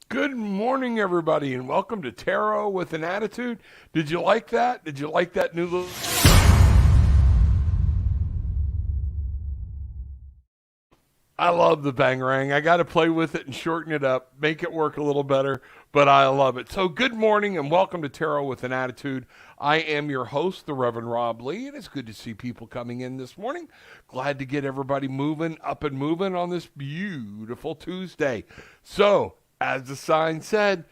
Good morning, everybody, and welcome to Tarot with an Attitude. Did you like that? Did you like that new little... I love the bangarang. I got to play with it and shorten it up, make it work a little better, but I love it. So good morning and welcome to Tarot with an Attitude. I am your host, the Reverend Rob Lee, and it's good to see people coming in this morning. Glad to get everybody moving, up and moving on this beautiful Tuesday. So, as the sign said,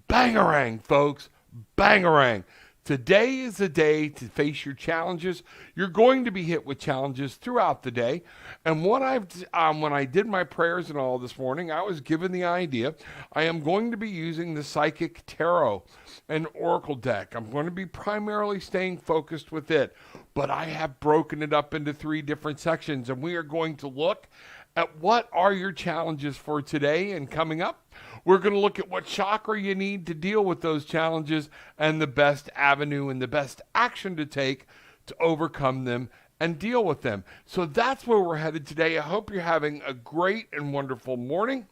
bangarang, folks, bangarang. Today is the day to face your challenges. You're going to be hit with challenges throughout the day. And when I did my prayers and all this morning, I was given the idea I am going to be using the Psychic Tarot and Oracle deck. I'm going to be primarily staying focused with it, but I have broken it up into 3 different sections, and we are going to look at what are your challenges for today and coming up. We're going to look at what chakra you need to deal with those challenges and the best avenue and the best action to take to overcome them and deal with them. So that's where we're headed today. I hope you're having a great and wonderful morning.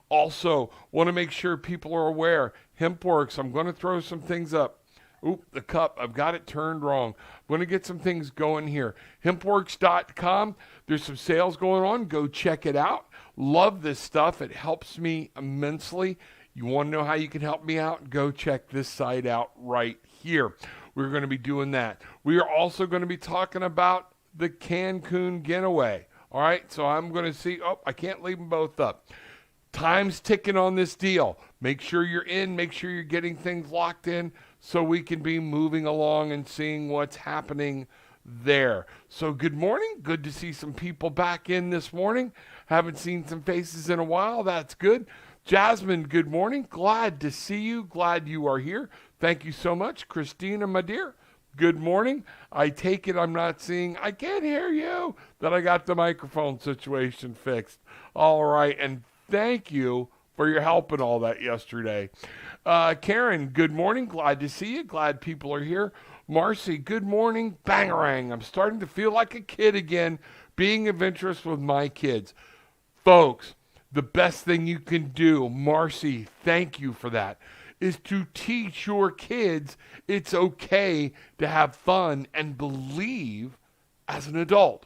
Also, want to make sure people are aware, HempWorks, I'm going to throw some things up. Oop, the cup, I've got it turned wrong. I'm going to get some things going here. Hempworks.com, there's some sales going on. Go check it out. Love this stuff. It helps me immensely. You want to know how you can help me out? Go check this site out right here. We're going to be doing that. We are also going to be talking about the Cancun getaway. All right, so I'm going to see. Oh, I can't leave them both up. Time's ticking on this deal. Make sure you're in. Make sure you're getting things locked in so we can be moving along and seeing what's happening there. So good morning. Good to see some people back in this morning. Haven't seen some faces in a while. That's good. Jasmine, good morning. Glad to see you. Glad you are here. Thank you so much. Christina, my dear, good morning. I take it I'm not seeing, I can't hear you, that I got the microphone situation fixed. All right, and thank you for your help and all that yesterday. Karen, good morning. Glad to see you. Glad people are here. Marcy, good morning. Bangarang. I'm starting to feel like a kid again, being of interest with my kids. Folks, the best thing you can do, Marcy, thank you for that, is to teach your kids it's okay to have fun and believe as an adult.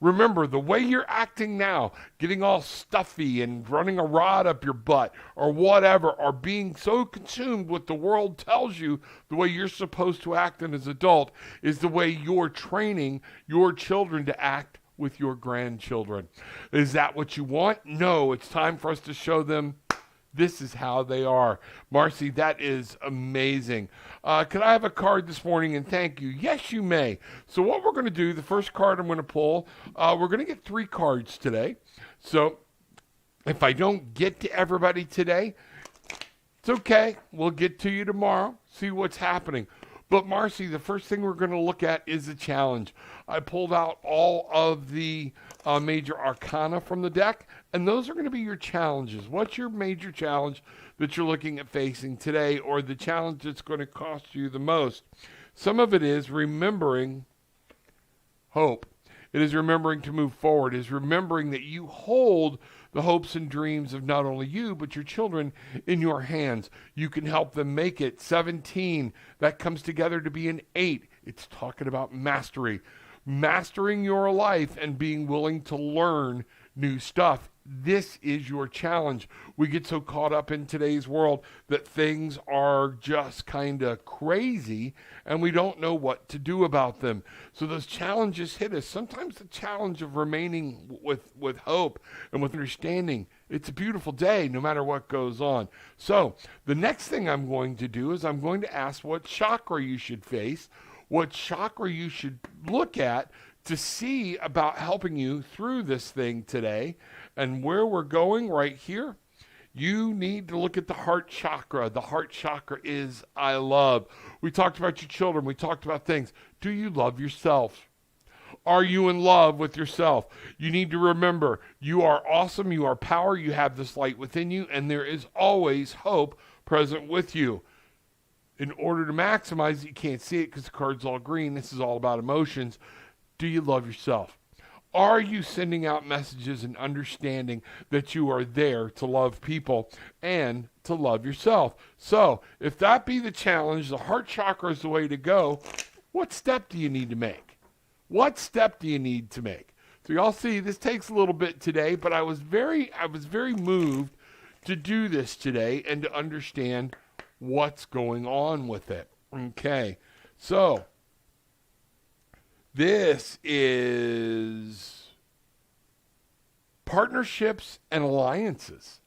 Remember, the way you're acting now, getting all stuffy and running a rod up your butt or whatever, or being so consumed with the world tells you the way you're supposed to act as an adult is the way you're training your children to act with your grandchildren. Is that what you want? No, it's time for us to show them this is how they are. Marcy, that is amazing. Could I have a card this morning? And thank you. Yes, you may. So what we're going to do, the first card I'm going to pull, we're going to get 3 cards today. So if I don't get to everybody today, it's okay. We'll get to you tomorrow, see what's happening. But Marcy, the first thing we're going to look at is the challenge. I pulled out all of the major arcana from the deck, and those are going to be your challenges. What's your major challenge that you're looking at facing today, or the challenge that's going to cost you the most? Some of it is remembering hope. It is remembering to move forward. It is remembering that you hold the hopes and dreams of not only you, but your children in your hands. You can help them make it. 17, that comes together to be an 8. It's talking about mastery. Mastering your life and being willing to learn new stuff. This is your challenge. We get so caught up in today's world that things are just kind of crazy and we don't know what to do about them. So those challenges hit us. Sometimes the challenge of remaining with hope and with understanding. It's a beautiful day no matter what goes on. So the next thing I'm going to do is I'm going to ask what chakra you should face, what chakra you should look at to see about helping you through this thing today. And where we're going right here, you need to look at the heart chakra. The heart chakra is I love. We talked about your children. We talked about things. Do you love yourself? Are you in love with yourself? You need to remember you are awesome. You are power. You have this light within you, and there is always hope present with you. In order to maximize it, you can't see it because the card's all green. This is all about emotions. Do you love yourself? Are you sending out messages and understanding that you are there to love people and to love yourself? So, if that be the challenge, the heart chakra is the way to go. What step do you need to make? What step do you need to make? So y'all see, this takes a little bit today, but I was very moved to do this today and to understand what's going on with it. Okay, so this is partnerships and alliances.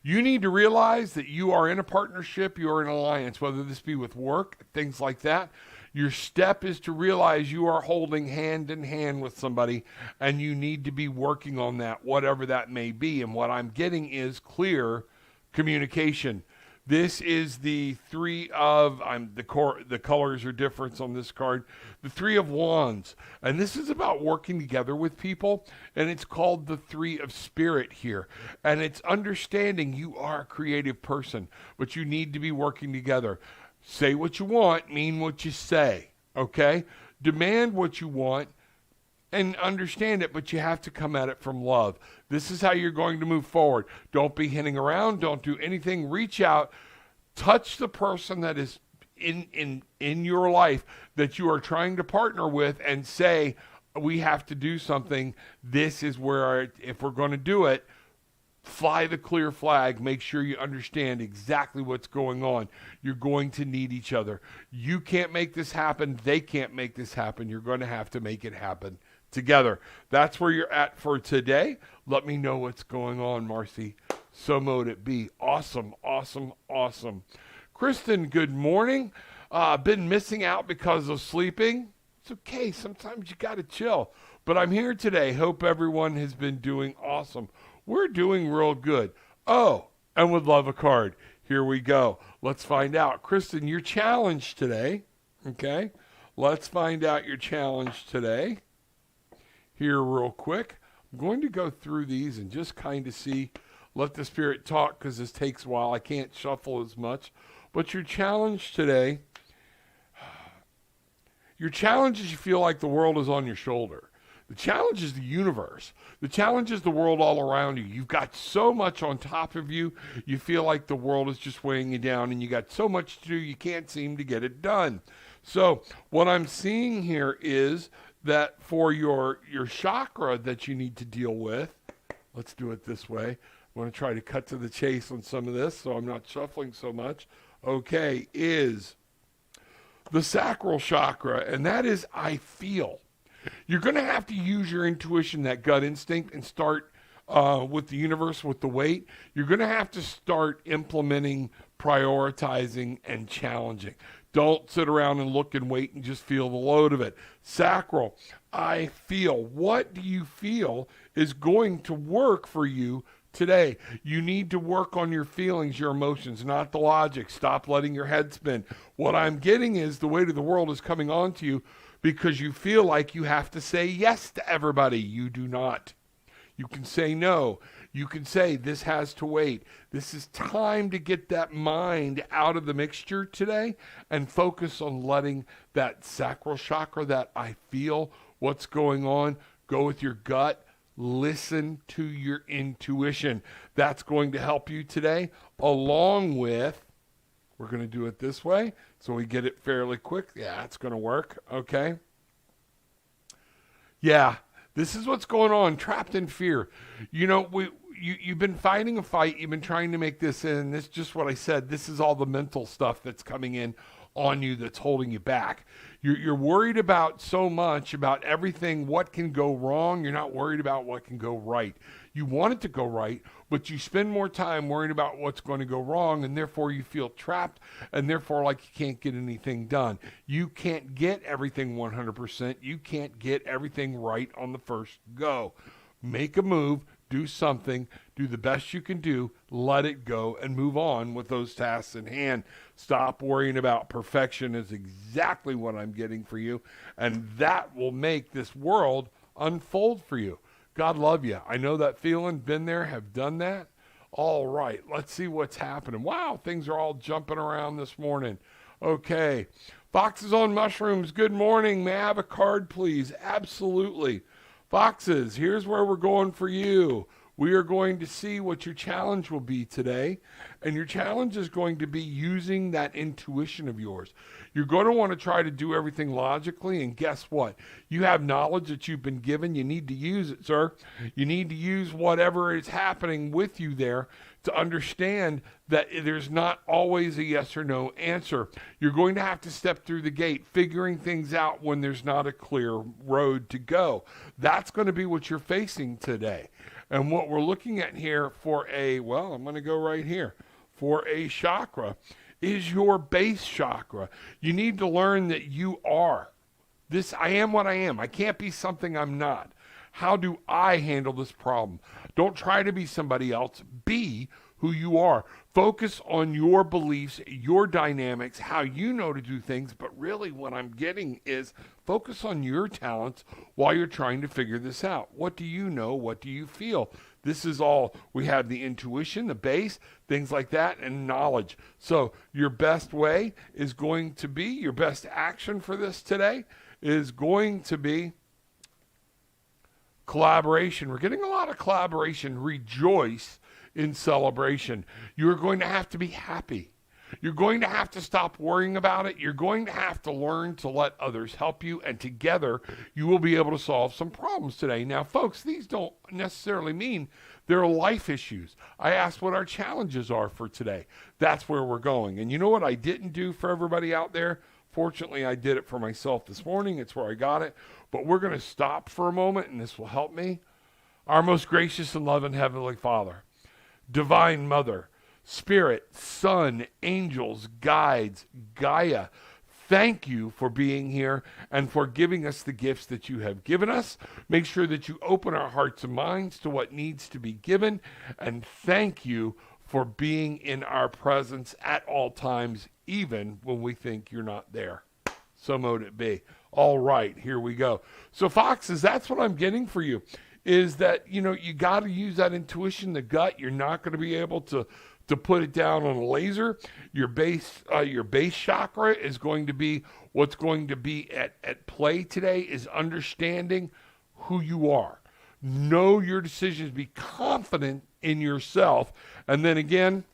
You need to realize that you are in a partnership, you are in an alliance, whether this be with work, things like that. Your step is to realize you are holding hand in hand with somebody, and you need to be working on that, whatever that may be. And what I'm getting is clear communication. This is the three of, the colors are different on this card, the Three of Wands. And this is about working together with people, and it's called the Three of Spirit here. And it's understanding you are a creative person, but you need to be working together. Say what you want, mean what you say, okay? Demand what you want and understand it, but you have to come at it from love. This is how you're going to move forward. Don't be hinting around. Don't do anything. Reach out. Touch the person that is in your life that you are trying to partner with and say, we have to do something. This is where, if we're going to do it, fly the clear flag. Make sure you understand exactly what's going on. You're going to need each other. You can't make this happen. They can't make this happen. You're going to have to make it happen together. That's where you're at for today. Let me know what's going on, Marcy. So mote it be. Awesome, awesome, awesome. Kristen, good morning. Been missing out because of sleeping. It's okay. Sometimes you got to chill. But I'm here today. Hope everyone has been doing awesome. We're doing real good. Oh, and would love a card. Here we go. Let's find out. Kristen, your challenge today. Okay. Let's find out your challenge today. Here real quick. I'm going to go through these and just kind of see, let the spirit talk, because this takes a while. I can't shuffle as much. But your challenge today, your challenge is you feel like the world is on your shoulder. The challenge is the universe. The challenge is the world all around you. You've got so much on top of you. You feel like the world is just weighing you down, and you got so much to do, you can't seem to get it done. So what I'm seeing here is that for your chakra that you need to deal with, let's do it this way. I'm going to try to cut to the chase on some of this so I'm not shuffling so much. Okay, is the Sacral Chakra, and that is I feel. You're going to have to use your intuition, that gut instinct, and start with the universe, with the weight. You're going to have to start implementing, prioritizing, and challenging. Don't sit around and look and wait and just feel the load of it. Sacral, I feel. What do you feel is going to work for you today? You need to work on your feelings, your emotions, not the logic. Stop letting your head spin. What I'm getting is the weight of the world is coming onto you because you feel like you have to say yes to everybody. You do not. You can say no. You can say this has to wait. This is time to get that mind out of the mixture today and focus on letting that sacral chakra, that I feel what's going on, go with your gut. Listen to your intuition. That's going to help you today, along with, we're going to do it this way so we get it fairly quick. Yeah, it's going to work. Okay. Yeah, this is what's going on. Trapped in fear. You know, you've been fighting a fight. You've been trying to make this in. This is just what I said. This is all the mental stuff that's coming in on you that's holding you back. You're worried about so much, about everything, what can go wrong. You're not worried about what can go right. You want it to go right, but you spend more time worrying about what's going to go wrong, and therefore you feel trapped, and therefore like you can't get anything done. You can't get everything 100%. You can't get everything right on the first go. Make a move. Do something, do the best you can do, let it go, and move on with those tasks in hand. Stop worrying about perfection is exactly what I'm getting for you, and that will make this world unfold for you. God love you. I know that feeling, been there, have done that. All right, let's see what's happening. Wow, things are all jumping around this morning. Okay, Foxes on Mushrooms, good morning. May I have a card, please? Absolutely. Foxes, here's where we're going for you. We are going to see what your challenge will be today. And your challenge is going to be using that intuition of yours. You're going to want to try to do everything logically. And guess what? You have knowledge that you've been given. You need to use it, sir. You need to use whatever is happening with you there to understand that there's not always a yes or no answer. You're going to have to step through the gate, figuring things out when there's not a clear road to go. That's going to be what you're facing today. And what we're looking at here for I'm going to go right here, for a chakra, is your base chakra. You need to learn that you are. I am what I am. I can't be something I'm not. How do I handle this problem? Don't try to be somebody else. Be who you are. Focus on your beliefs, your dynamics, how you know to do things. But really what I'm getting is focus on your talents while you're trying to figure this out. What do you know? What do you feel? This is all. We have the intuition, the base, things like that, and knowledge. So your best way is going to be, your best action for this today is going to be collaboration. We're getting a lot of collaboration. Rejoice in celebration. You're going to have to be happy. You're going to have to stop worrying about it. You're going to have to learn to let others help you, and together you will be able to solve some problems today. Now, folks, these don't necessarily mean they're life issues. I asked what our challenges are for today. That's where we're going. And you know what I didn't do for everybody out there? Fortunately, I did it for myself this morning. It's where I got it. But we're going to stop for a moment, and this will help me. Our most gracious and loving Heavenly Father, Divine Mother, Spirit, Son, angels, guides, Gaia, thank you for being here and for giving us the gifts that you have given us. Make sure that you open our hearts and minds to what needs to be given. And thank you for being in our presence at all times, even when we think you're not there. So mote it be. All right, here we go. So foxes, that's what I'm getting for you, is that, you got to use that intuition, the gut. You're not going to be able to put it down on a laser. Your base chakra is going to be what's going to be at play today, is understanding who you are. Know your decisions. Be confident in yourself. And then again,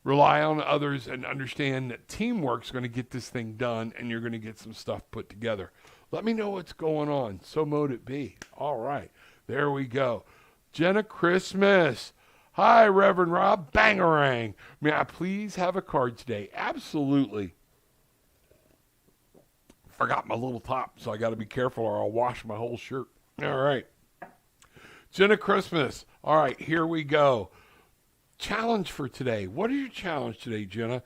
rely on others and understand that teamwork's going to get this thing done, and you're going to get some stuff put together. Let me know what's going on. So mote it be. All right. There we go. Jenna Christmas. Hi, Reverend Rob. Bangarang. May I please have a card today? Absolutely. Forgot my little top, so I got to be careful or I'll wash my whole shirt. All right. Jenna Christmas. All right, here we go. Challenge for today. What is your challenge today, Jenna?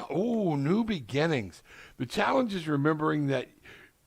New beginnings. The challenge is remembering that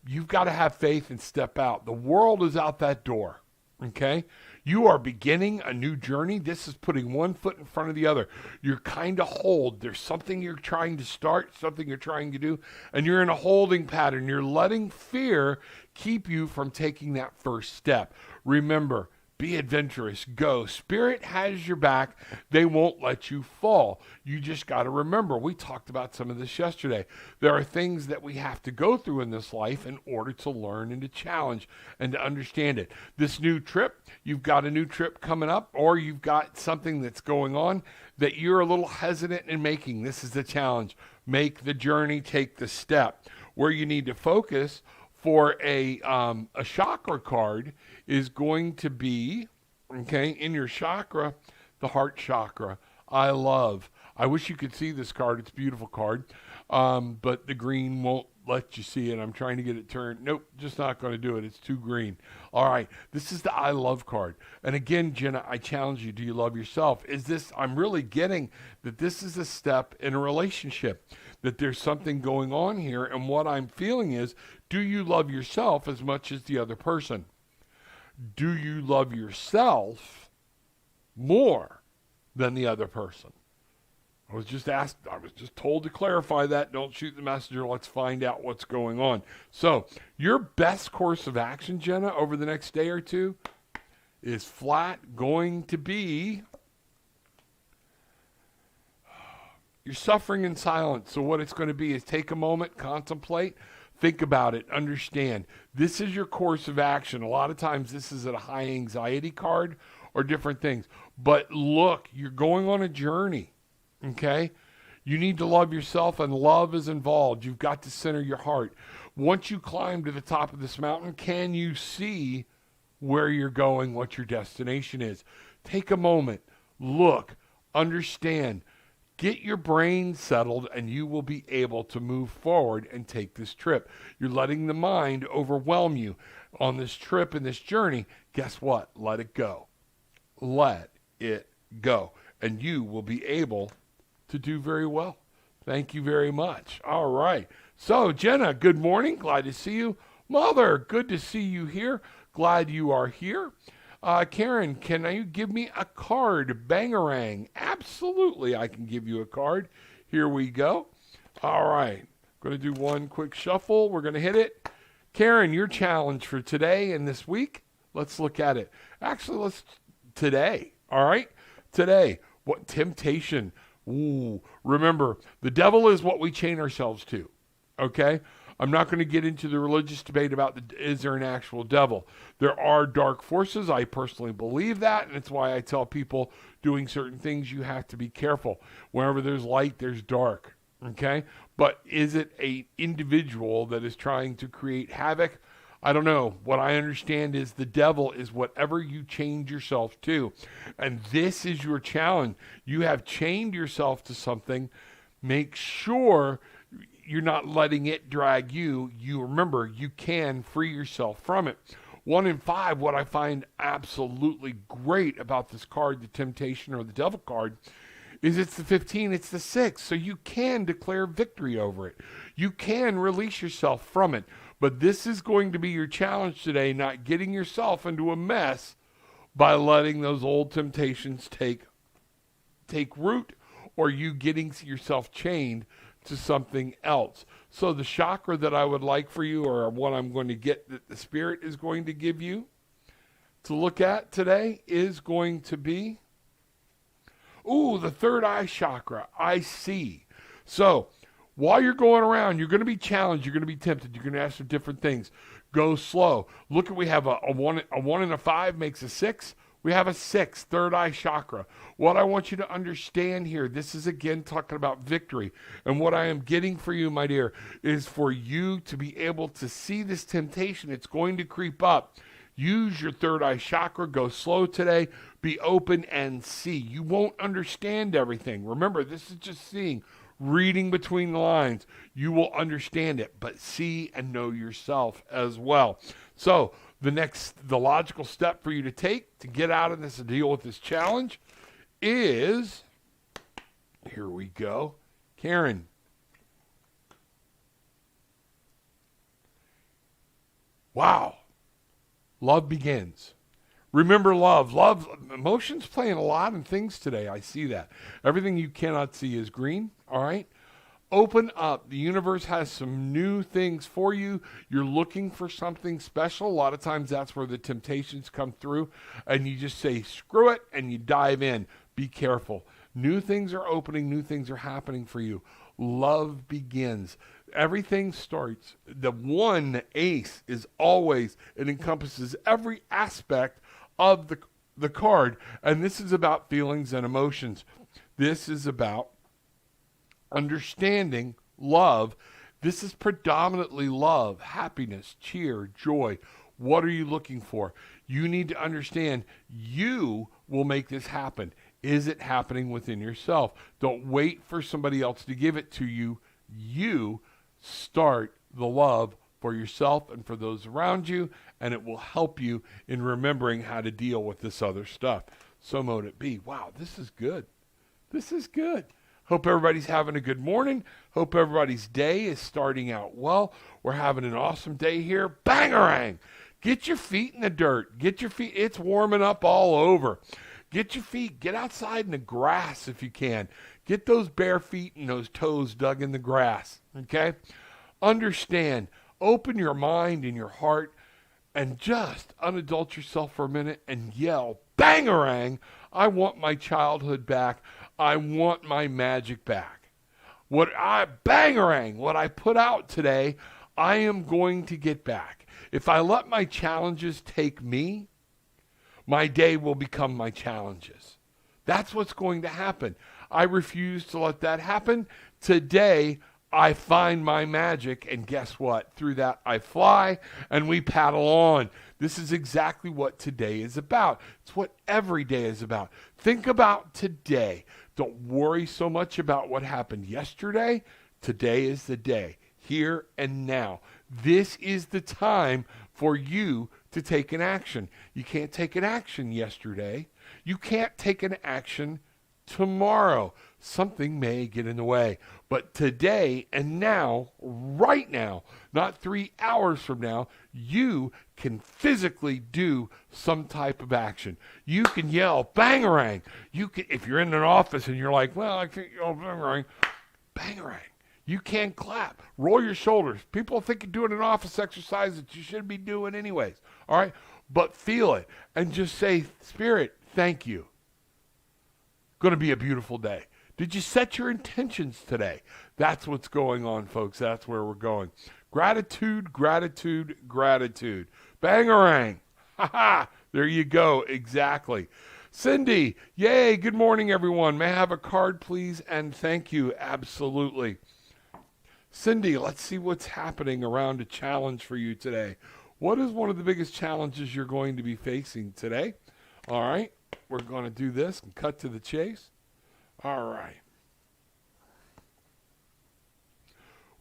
you've got to have faith and step out. The world is out that door, okay? You are beginning a new journey. This is putting one foot in front of the other. You're kind of hold. There's something you're trying to start, something you're trying to do, and you're in a holding pattern. You're letting fear keep you from taking that first step. Remember, be adventurous. Go. Spirit has your back. They won't let you fall. You just got to remember, we talked about some of this yesterday. There are things that we have to go through in this life in order to learn and to challenge and to understand it. This new trip, you've got a new trip coming up, or you've got something that's going on that you're a little hesitant in making. This is the challenge. Make the journey, take the step. Where you need to focus for a chakra card is going to be, okay, in your chakra, the heart chakra. I wish you could see this card. It's a beautiful card, but the green won't let you see it. I'm trying to get it turned. Nope, just not going to do it. It's too green. All right, this is the I love card. And again, Jenna, I challenge you. Do you love yourself? I'm really getting that this is a step in a relationship, that there's something going on here. And what I'm feeling is, do you love yourself as much as the other person? Do you love yourself more than the other person? I was just told to clarify that. Don't shoot the messenger. Let's find out what's going on. So your best course of action, Jenna, over the next day or two is flat going to be, you're suffering in silence. So what it's going to be is take a moment, contemplate, Think about it. Understand. This is your course of action. A lot of times this is a high anxiety card or different things. But look, you're going on a journey, okay? You need to love yourself, and love is involved. You've got to center your heart. Once you climb to the top of this mountain, can you see where you're going, what your destination is? Take a moment, look, understand, get your brain settled, and you will be able to move forward and take this trip. You're letting the mind overwhelm you on this trip and this journey. Guess what? Let it go. Let it go. And you will be able to do very well. Thank you very much. All right. So, Jenna, good morning. Glad to see you. Mother, good to see you here. Glad you are here. Karen, can you give me a card? Bangarang. Absolutely, I can give you a card. Here we go. All right. Going to do one quick shuffle. We're going to hit it. Karen, your challenge for today and this week. Let's look at it. Actually, today. All right? Today. What temptation? Ooh. Remember, the devil is what we chain ourselves to. Okay? I'm not going to get into the religious debate about is there an actual devil. There are dark forces. I personally believe that, and it's why I tell people doing certain things you have to be careful. Wherever there's light, there's dark. Okay? But is it an individual that is trying to create havoc? I don't know. What I understand is the devil is whatever you chained yourself to. And this is your challenge. You have chained yourself to something. Make sure you're not letting it drag you. You remember, you can free yourself from it. 1 in 5, what I find absolutely great about this card, the temptation or the devil card, is it's the 15, it's the 6. So you can declare victory over it. You can release yourself from it. But this is going to be your challenge today, not getting yourself into a mess by letting those old temptations take root, or you getting yourself chained to something else. So the chakra that I would like for you, or what I'm going to get that the Spirit is going to give you to look at today, is going to be, the third eye chakra. I see. So while you're going around, you're going to be challenged. You're going to be tempted. You're going to ask for different things. Go slow. Look, we have a 1 and a 5 makes a 6. We have a 6, third eye chakra. What I want you to understand here, this is again talking about victory. And what I am getting for you, my dear, is for you to be able to see this temptation. It's going to creep up. Use your third eye chakra. Go slow today. Be open and see. You won't understand everything. Remember, this is just seeing, reading between the lines. You will understand it, but see and know yourself as well. So the logical step for you to take to get out of this and deal with this challenge is, here we go, Karen. Wow. Love begins. Remember love. Love, emotions playing a lot in things today. I see that. Everything you cannot see is green. All right? Open up. The universe has some new things for you. You're looking for something special. A lot of times that's where the temptations come through, and you just say, screw it, and you dive in. Be careful. New things are opening. New things are happening for you. Love begins. Everything starts. The one ace is always, it encompasses every aspect of the card, and this is about feelings and emotions. This is about understanding love. This is predominantly love, happiness, cheer, joy. What are you looking for? You need to understand you will make this happen. Is it happening within yourself? Don't wait for somebody else to give it to you. You start the love for yourself and for those around you, and it will help you in remembering how to deal with this other stuff. So mote it be. Wow, this is good. This is good. Hope everybody's having a good morning. Hope everybody's day is starting out well. We're having an awesome day here. Bangarang! Get your feet in the dirt. Get your feet. It's warming up all over. Get your feet. Get outside in the grass if you can. Get those bare feet and those toes dug in the grass. Okay? Understand. Open your mind and your heart and just unadult yourself for a minute and yell, Bangarang! I want my childhood back. I want my magic back. Bangarang, what I put out today, I am going to get back. If I let my challenges take me, my day will become my challenges. That's what's going to happen. I refuse to let that happen. Today, I find my magic, and guess what? Through that, I fly, and we paddle on. This is exactly what today is about. It's what every day is about. Think about today. Don't worry so much about what happened yesterday. Today is the day, here and now. This is the time for you to take an action. You can't take an action yesterday. You can't take an action tomorrow. Something may get in the way. But today and now, right now, not 3 hours from now, you can physically do some type of action. You can yell, bangarang. You can, if you're in an office and you're like, well, I can't yell bangarang, bangarang. You can clap. Roll your shoulders. People think you're doing an office exercise that you should be doing anyways. All right? But feel it and just say, Spirit, thank you. Going to be a beautiful day. Did you set your intentions today? That's what's going on, folks. That's where we're going. Gratitude, gratitude, gratitude. Bangarang. Ha ha. There you go. Exactly. Cindy, yay. Good morning, everyone. May I have a card, please? And thank you. Absolutely. Cindy, let's see what's happening around a challenge for you today. What is one of the biggest challenges you're going to be facing today? All right. We're going to do this and cut to the chase. All right.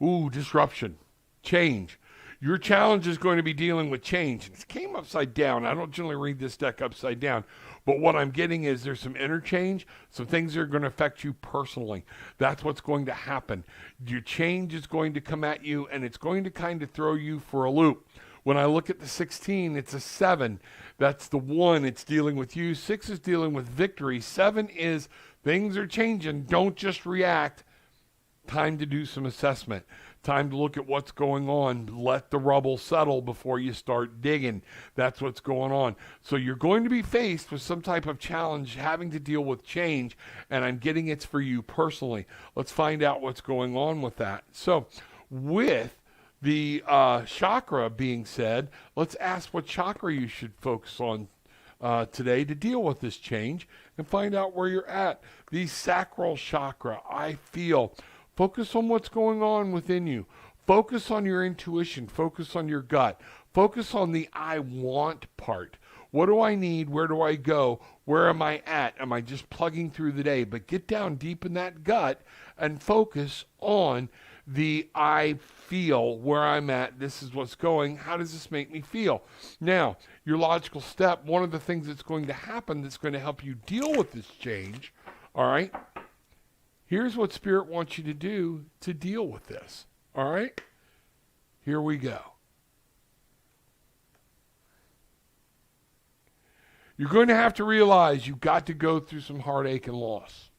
Ooh, disruption. Change. Your challenge is going to be dealing with change. It came upside down. I don't generally read this deck upside down. But what I'm getting is there's some interchange, some things that are going to affect you personally. That's what's going to happen. Your change is going to come at you, and it's going to kind of throw you for a loop. When I look at the 16, it's a 7. That's the 1. It's dealing with you. 6 is dealing with victory. 7 is things are changing. Don't just react. Time to do some assessment. Time to look at what's going on. Let the rubble settle before you start digging. That's what's going on. So you're going to be faced with some type of challenge having to deal with change, and I'm getting it's for you personally. Let's find out what's going on with that. So with the chakra being said, let's ask what chakra you should focus on today to deal with this change and find out where you're at. The Sacral Chakra, I feel. Focus on what's going on within you. Focus on your intuition. Focus on your gut. Focus on the I want part. What do I need? Where do I go? Where am I at? Am I just plugging through the day? But get down deep in that gut and focus on the I feel, where I'm at. This is what's going. How does this make me feel? Now, your logical step, one of the things that's going to happen that's going to help you deal with this change, all right? Here's what Spirit wants you to do to deal with this. All right? Here we go. You're going to have to realize you've got to go through some heartache and loss.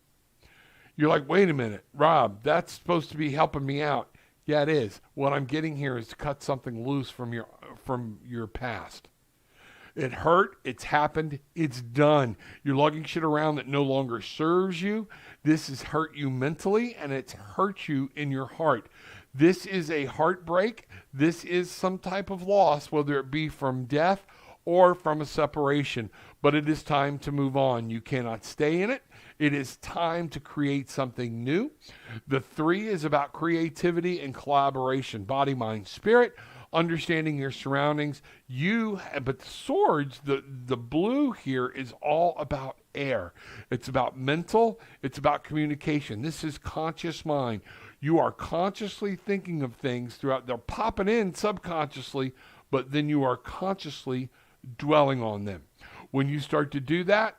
You're like, wait a minute, Rob, that's supposed to be helping me out. Yeah, it is. What I'm getting here is to cut something loose from your past. It hurt. It's happened. It's done. You're lugging shit around that no longer serves you. This has hurt you mentally, and it's hurt you in your heart. This is a heartbreak. This is some type of loss, whether it be from death or from a separation. But it is time to move on. You cannot stay in it. It is time to create something new. The 3 is about creativity and collaboration. Body, mind, spirit. Understanding your surroundings. But the swords, the blue here is all about air. It's about mental. It's about communication. This is conscious mind. You are consciously thinking of things throughout. They're popping in subconsciously, but then you are consciously dwelling on them. When you start to do that,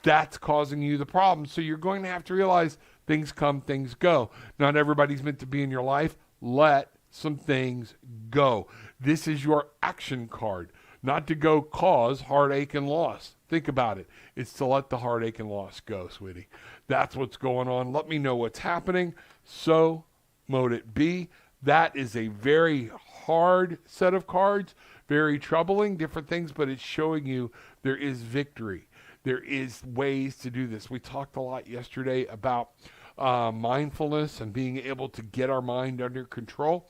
that's causing you the problem. So you're going to have to realize things come, things go. Not everybody's meant to be in your life. Let some things go. This is your action card, not to go cause heartache and loss. Think about it. It's to let the heartache and loss go, sweetie. That's what's going on. Let me know what's happening. So mote it be. That is a very hard set of cards, very troubling, different things, but it's showing you there is victory. There is ways to do this. We talked a lot yesterday about mindfulness and being able to get our mind under control.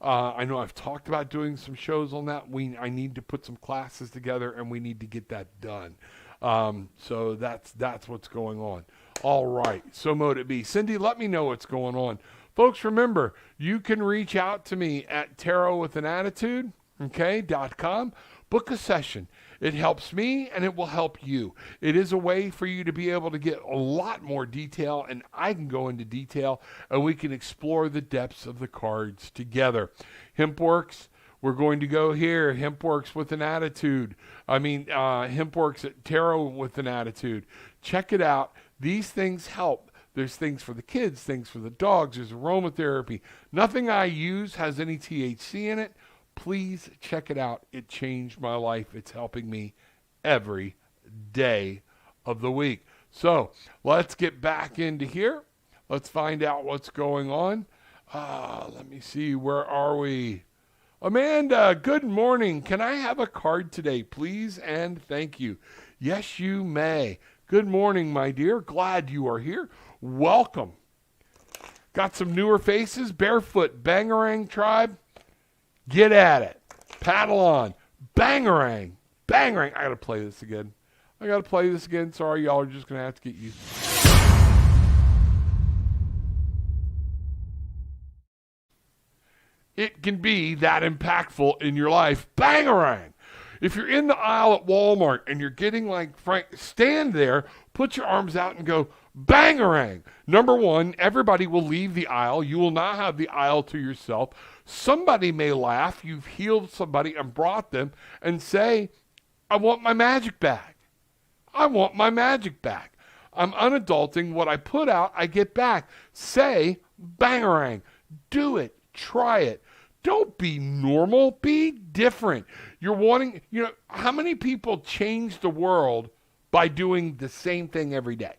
I know I've talked about doing some shows on that. I need to put some classes together, and we need to get that done. So that's what's going on. All right, so mote it be. Cindy, let me know what's going on. Folks, remember, you can reach out to me at tarotwithanattitude.com. Book a session. It helps me and it will help you. It is a way for you to be able to get a lot more detail, and I can go into detail and we can explore the depths of the cards together. HempWorks, we're going to go here. HempWorks with an attitude. HempWorks at Tarot with an Attitude. Check it out. These things help. There's things for the kids, things for the dogs. There's aromatherapy. Nothing I use has any THC in it. Please check it out. It changed my life. It's helping me every day of the week. So let's get back into here. Let's find out what's going on. Let me see. Where are we? Amanda, good morning. Can I have a card today, please? And thank you. Yes, you may. Good morning, my dear. Glad you are here. Welcome. Got some newer faces. Barefoot Bangarang Tribe. Get at it. Paddle on. Bangarang. Bangarang. I got to play this again. Sorry, y'all are just going to have to get used to it. It can be that impactful in your life. Bangarang. If you're in the aisle at Walmart and you're getting like Frank, stand there, put your arms out and go, Bangarang. Number one, everybody will leave the aisle. You will not have the aisle to yourself. Somebody may laugh. You've healed somebody and brought them and say, I want my magic bag. I want my magic bag. I'm unadulting. What I put out, I get back. Say, Bangarang. Do it. Try it. Don't be normal. Be different. You're wanting, how many people change the world by doing the same thing every day?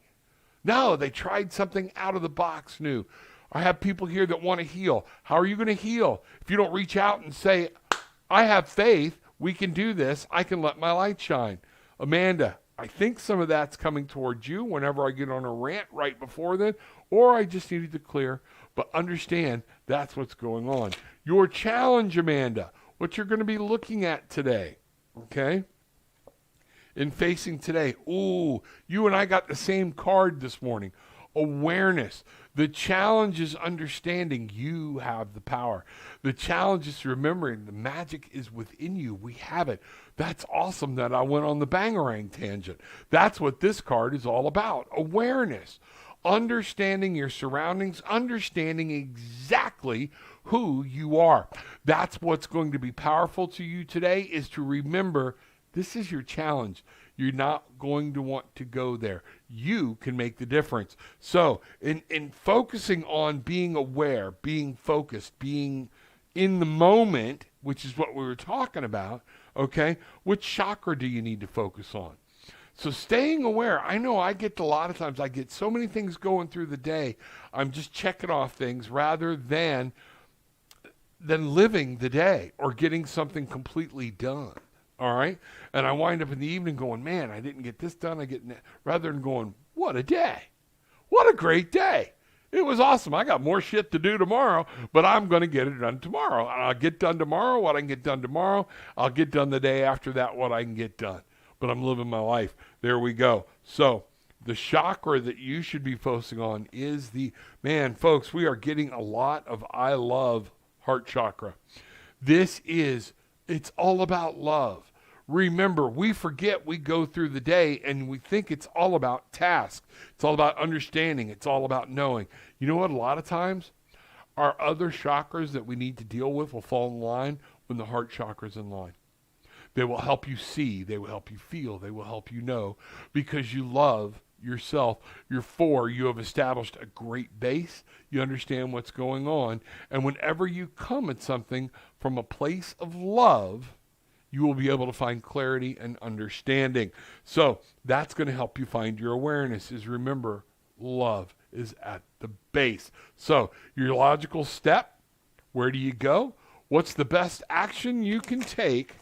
No, they tried something out of the box new. I have people here that want to heal. How are you going to heal? If you don't reach out and say, I have faith, we can do this, I can let my light shine. Amanda, I think some of that's coming towards you whenever I get on a rant right before then, or I just needed to clear. But understand, that's what's going on. Your challenge, Amanda, what you're going to be looking at today, okay? In facing today, ooh, you and I got the same card this morning. Awareness. The challenge is understanding you have the power. The challenge is remembering the magic is within you. We have it. That's awesome that I went on the Bangarang tangent. That's what this card is all about. Awareness. Understanding your surroundings, understanding exactly who you are. That's what's going to be powerful to you today, is to remember this is your challenge. You're not going to want to go there. You can make the difference. So in focusing on being aware, being focused, being in the moment, which is what we were talking about, okay, which chakra do you need to focus on? So staying aware, I know I get a lot of times, I get so many things going through the day, I'm just checking off things rather than living the day or getting something completely done. All right? And I wind up in the evening going, man, I didn't get this done. Rather than going, what a day. What a great day. It was awesome. I got more shit to do tomorrow, but I'm going to get it done tomorrow. And I'll get done tomorrow what I can get done tomorrow. I'll get done the day after that what I can get done. But I'm living my life. There we go. So the chakra that you should be focusing on is folks, we are getting a lot of I love heart chakra. It's all about love. Remember, we forget, we go through the day and we think it's all about tasks. It's all about understanding. It's all about knowing. You know what? A lot of times our other chakras that we need to deal with will fall in line when the heart chakra is in line. They will help you see. They will help you feel. They will help you know, because you love yourself. You have established a great base. You understand what's going on. And whenever you come at something from a place of love, you will be able to find clarity and understanding. So that's going to help you find your awareness, is remember, love is at the base. So your logical step, where do you go? What's the best action you can take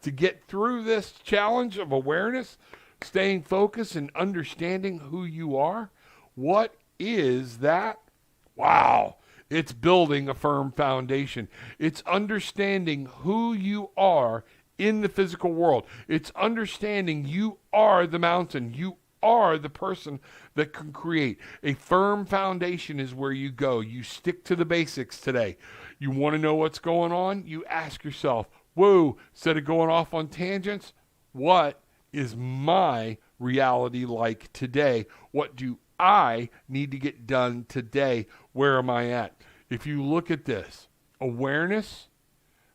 to get through this challenge of awareness, staying focused and understanding who you are? What is that? Wow. It's building a firm foundation. It's understanding who you are in the physical world. It's understanding you are the mountain. You are the person that can create. A firm foundation is where you go. You stick to the basics today. You want to know what's going on? You ask yourself, whoa, instead of going off on tangents, what is my reality like today? What do I need to get done today? Where am I at? If you look at this, awareness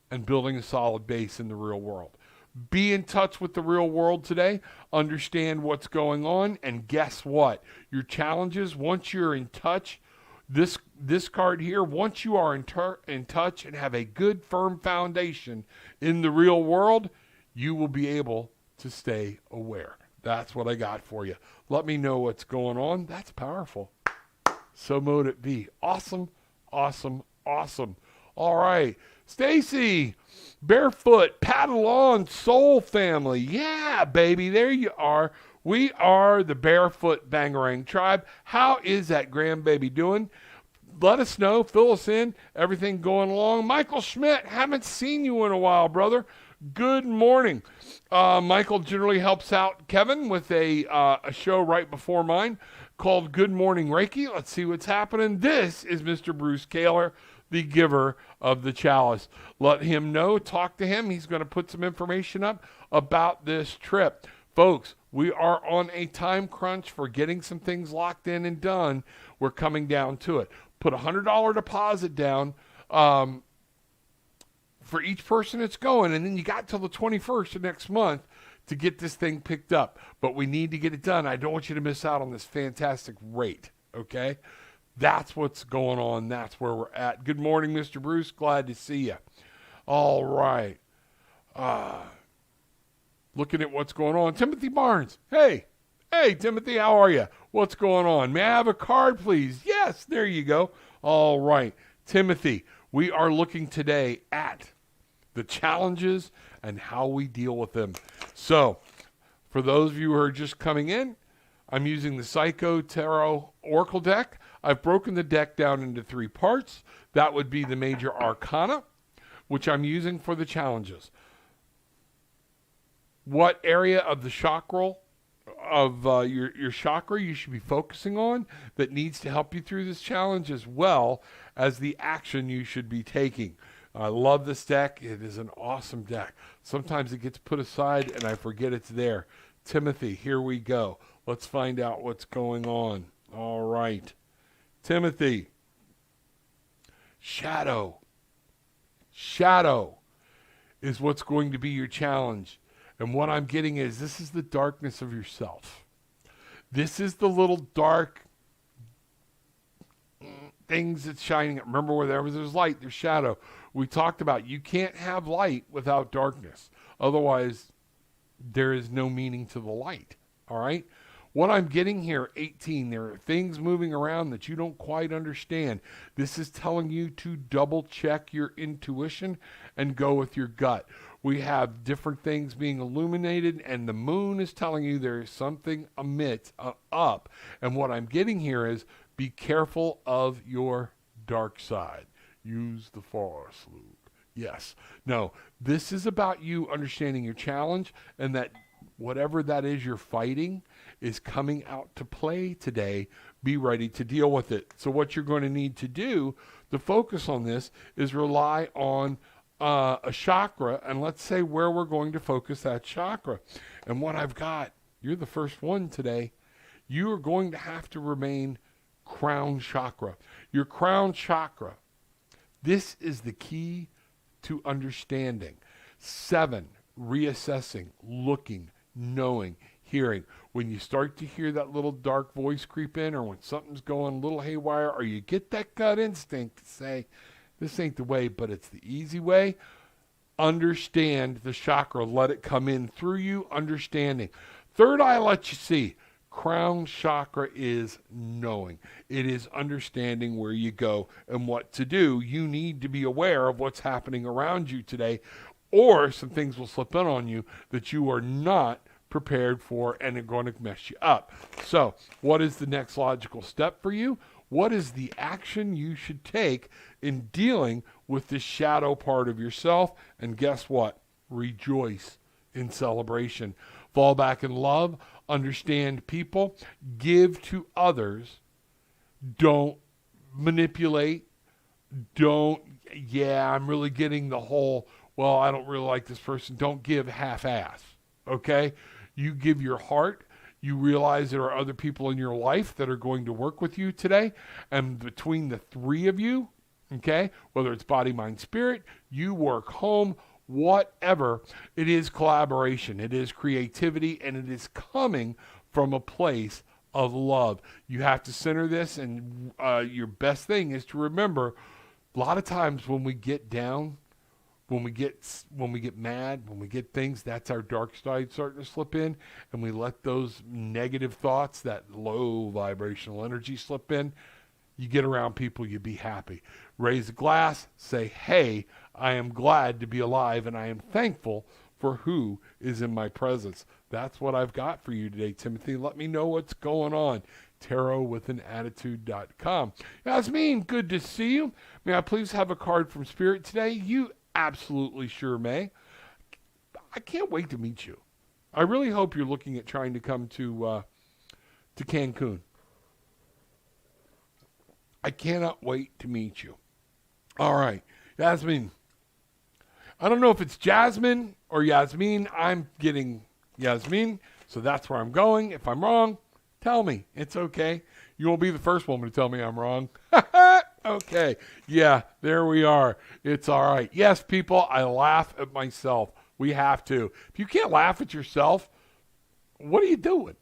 and building a solid base in the real world. Be in touch with the real world today. Understand what's going on. And guess what? Your challenges, once you're in touch, this card here, once you are in touch and have a good, firm foundation in the real world, you will be able to stay aware. That's what I got for you. Let me know what's going on. That's powerful. So mote it be. Awesome, awesome, awesome. All right. Stacy, Barefoot, Paddle On, Soul Family. Yeah, baby, there you are. We are the Barefoot Bangarang Tribe. How is that grandbaby doing? Let us know. Fill us in. Everything going along. Michael Schmidt, haven't seen you in a while, brother. Good morning. Michael generally helps out Kevin with a show right before mine called Good Morning Reiki. Let's see what's happening. This is Mr. Bruce Kaler, the giver of the chalice. Let him know. Talk to him. He's going to put some information up about this trip. Folks, we are on a time crunch for getting some things locked in and done. We're coming down to it. Put a $100 deposit down for each person that's going, and then you got till the 21st of next month to get this thing picked up. But we need to get it done. I don't want you to miss out on this fantastic rate, okay? That's what's going on. That's where we're at. Good morning, Mr. Bruce. Glad to see you. All right. Looking at what's going on. Timothy Barnes. Hey, Timothy, how are you? What's going on? May I have a card, please? Yes, there you go. All right. Timothy, we are looking today at the challenges and how we deal with them. So, for those of you who are just coming in, I'm using the Psycho Tarot Oracle deck. I've broken the deck down into 3 parts. That would be the major arcana, which I'm using for the challenges. What area of the chakra of your chakra you should be focusing on that needs to help you through this challenge, as well as the action you should be taking. I love this deck. It is an awesome deck. Sometimes it gets put aside and I forget it's there. Timothy, here we go. Let's find out what's going on. All right. Timothy. Shadow. Shadow is what's going to be your challenge. And what I'm getting is this is the darkness of yourself. This is the little dark things that's shining. Remember, wherever there's light, there's shadow. We talked about you can't have light without darkness. Otherwise, there is no meaning to the light. All right? What I'm getting here, 18, there are things moving around that you don't quite understand. This is telling you to double check your intuition and go with your gut. We have different things being illuminated, and the moon is telling you there is something up. And what I'm getting here is be careful of your dark side. Use the force, Luke. Yes. No, this is about you understanding your challenge, and that whatever that is you're fighting is coming out to play today. Be ready to deal with it. So what you're going to need to do to focus on this is rely on a chakra, and let's say where we're going to focus that chakra. And what I've got, you're the first one today. You are going to have to remain Crown Chakra. Your Crown Chakra. This is the key to understanding. 7, reassessing, looking, knowing, hearing. When you start to hear that little dark voice creep in, or when something's going a little haywire, or you get that gut instinct to say, this ain't the way, but it's the easy way. Understand the chakra. Let it come in through you. Understanding. Third eye let you see. Crown Chakra is knowing. It is understanding where you go and what to do. You need to be aware of what's happening around you today, or some things will slip in on you that you are not prepared for and are going to mess you up. So, what is the next logical step for you? What is the action you should take in dealing with the shadow part of yourself? And guess what? Rejoice in celebration. Fall back in love, understand people, give to others. Don't manipulate. I'm really getting the whole, well, I don't really like this person. Don't give half-ass, okay? You give your heart. You realize there are other people in your life that are going to work with you today. And between the three of you, okay, whether it's body, mind, spirit, you work home, whatever, it is collaboration, it is creativity, and it is coming from a place of love. You have to center this, and your best thing is to remember, a lot of times when we get down, when we get mad, when we get things, that's our dark side starting to slip in, and we let those negative thoughts, that low vibrational energy slip in. You get around people, you be happy. Raise a glass, say, hey, I am glad to be alive, and I am thankful for who is in my presence. That's what I've got for you today, Timothy. Let me know what's going on. tarotwithanAttitude.com. Yasmin, good to see you. May I please have a card from Spirit today? You absolutely sure may. I can't wait to meet you. I really hope you're looking at trying to come to Cancun. I cannot wait to meet you. All right, Yasmin. I don't know if it's Jasmine or Yasmin. I'm getting Yasmin, so that's where I'm going. If I'm wrong, tell me. It's okay. You won't be the first woman to tell me I'm wrong. Okay. Yeah, there we are. It's all right. Yes, people, I laugh at myself. We have to. If you can't laugh at yourself, what are you doing?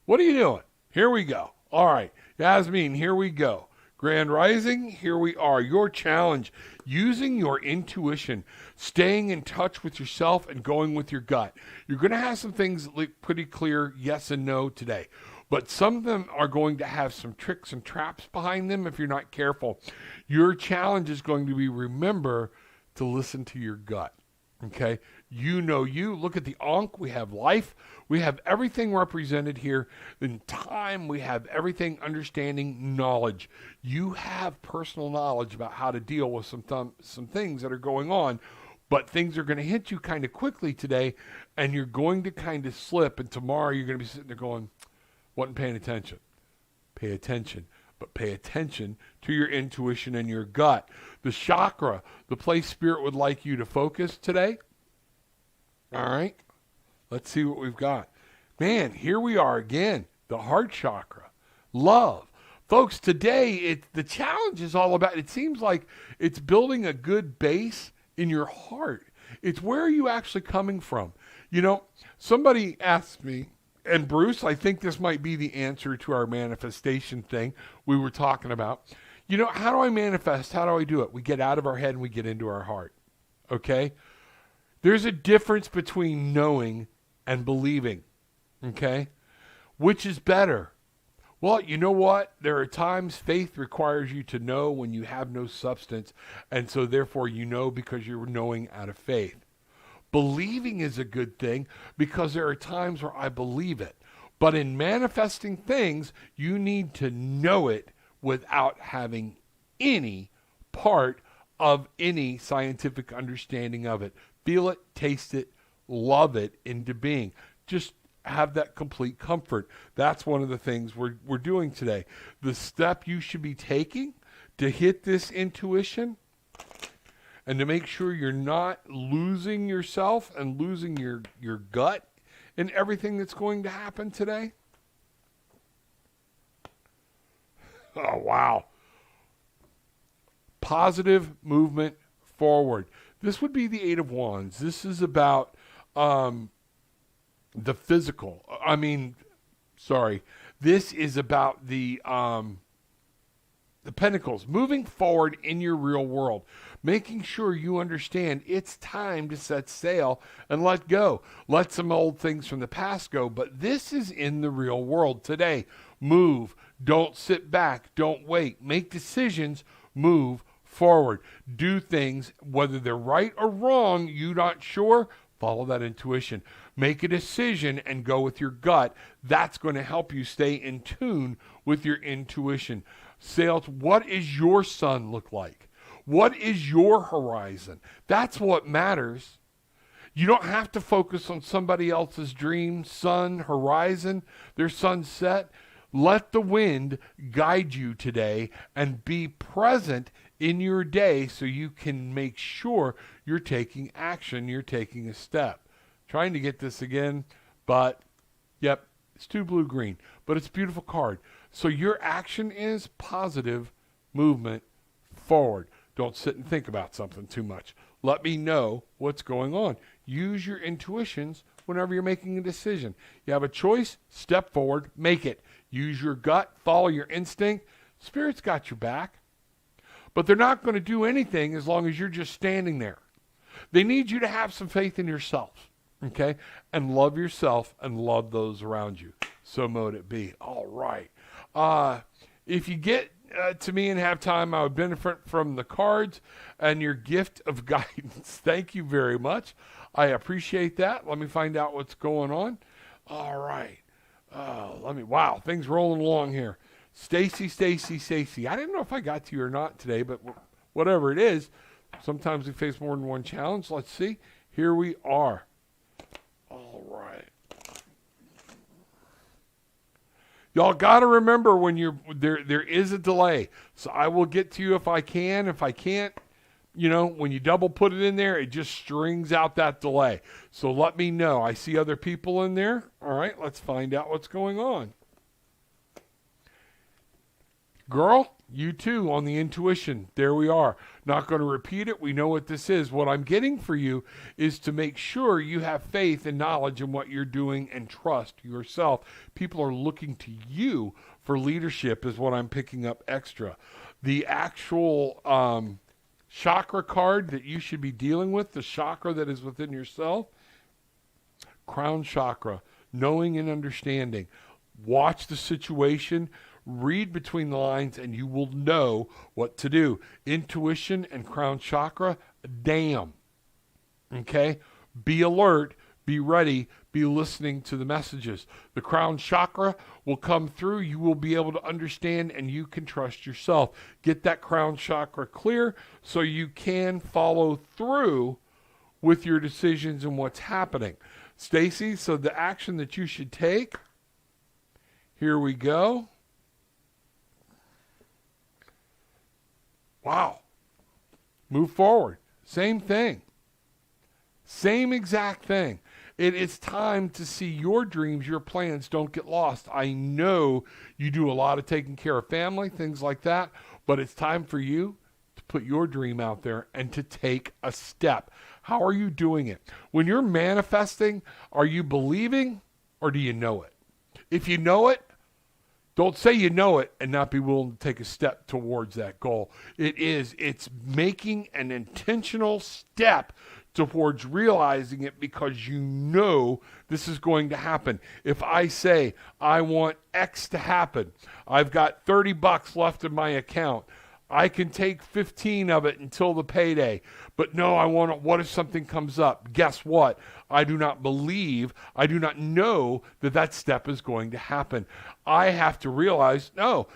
What are you doing? Here we go. All right. Yasmin, here we go. Grand Rising, here we are. Your challenge, using your intuition, staying in touch with yourself and going with your gut. You're going to have some things pretty clear, yes and no today. But some of them are going to have some tricks and traps behind them if you're not careful. Your challenge is going to be, remember to listen to your gut. Okay? You know you. Look at the Ankh. We have life. We have everything represented here. In time, we have everything, understanding, knowledge. You have personal knowledge about how to deal with some things that are going on, but things are going to hit you kind of quickly today, and you're going to kind of slip, and tomorrow you're going to be sitting there going, wasn't paying attention. Pay attention. But pay attention to your intuition and your gut. The chakra, the place Spirit would like you to focus today. All right. Let's see what we've got. Man, here we are again. The heart chakra. Love. Folks, today the challenge is all about, it seems like it's building a good base in your heart. It's where are you actually coming from? You know, somebody asked me, and Bruce, I think this might be the answer to our manifestation thing we were talking about. You know, how do I manifest? How do I do it? We get out of our head and we get into our heart. Okay? There's a difference between knowing and believing. Okay? Which is better? Well, you know what? There are times faith requires you to know when you have no substance, and so therefore you know because you're knowing out of faith. Believing is a good thing because there are times where I believe it. But in manifesting things, you need to know it without having any part of any scientific understanding of it. Feel it, taste it, love it into being. Just have that complete comfort. That's one of the things we're doing today. The step you should be taking to hit this intuition and to make sure you're not losing yourself and losing your gut in everything that's going to happen today. Oh, wow. Positive movement forward. This would be the Eight of Wands. This is about the physical. This is about the Pentacles. Moving forward in your real world. Making sure you understand it's time to set sail and let go. Let some old things from the past go, but this is in the real world today. Move. Don't sit back. Don't wait. Make decisions. Move forward. Do things, whether they're right or wrong, you're not sure, follow that intuition. Make a decision and go with your gut. That's going to help you stay in tune with your intuition. Sales, what is your sun look like? What is your horizon? That's what matters. You don't have to focus on somebody else's dream, sun, horizon, their sunset. Let the wind guide you today and be present in your day so you can make sure you're taking action, you're taking a step. Trying to get this again, but yep, it's too blue-green, but it's a beautiful card. So your action is positive movement forward. Don't sit and think about something too much. Let me know what's going on. Use your intuitions whenever you're making a decision. You have a choice, step forward, make it. Use your gut, follow your instinct. Spirit's got your back. But they're not going to do anything as long as you're just standing there. They need you to have some faith in yourself, okay? And love yourself and love those around you. So mote it be. All right. If you get to me and have time, I would benefit from the cards and your gift of guidance. Thank you very much. I appreciate that. Let me find out what's going on. All right. Wow, things rolling along here. Stacy. I didn't know if I got to you or not today, but whatever it is, sometimes we face more than one challenge. Let's see. Here we are. All right. Y'all got to remember when there is a delay. So I will get to you if I can. If I can't, when you double put it in there, it just strings out that delay. So let me know. I see other people in there. All right, let's find out what's going on. Girl, you too on the intuition. There we are. Not going to repeat it. We know what this is. What I'm getting for you is to make sure you have faith and knowledge in what you're doing and trust yourself. People are looking to you for leadership is what I'm picking up extra. The actual chakra card that you should be dealing with, the chakra that is within yourself, Crown Chakra, knowing and understanding. Watch the situation. Read between the lines and you will know what to do. Intuition and Crown Chakra, damn. Okay? Be alert, be ready, be listening to the messages. The Crown Chakra will come through. You will be able to understand and you can trust yourself. Get that Crown Chakra clear so you can follow through with your decisions and what's happening. Stacy, so the action that you should take, here we go. Wow. Move forward. Same thing. Same exact thing. It is time to see your dreams, your plans don't get lost. I know you do a lot of taking care of family, things like that, but it's time for you to put your dream out there and to take a step. How are you doing it? When you're manifesting, are you believing or do you know it? If you know it, don't say you know it and not be willing to take a step towards that goal. It's making an intentional step towards realizing it because you know this is going to happen. If I say I want X to happen, I've got $30 left in my account. I can take 15 of it until the payday. But no, I want it. What if something comes up? Guess what? I do not know that step is going to happen. I have to realize, no,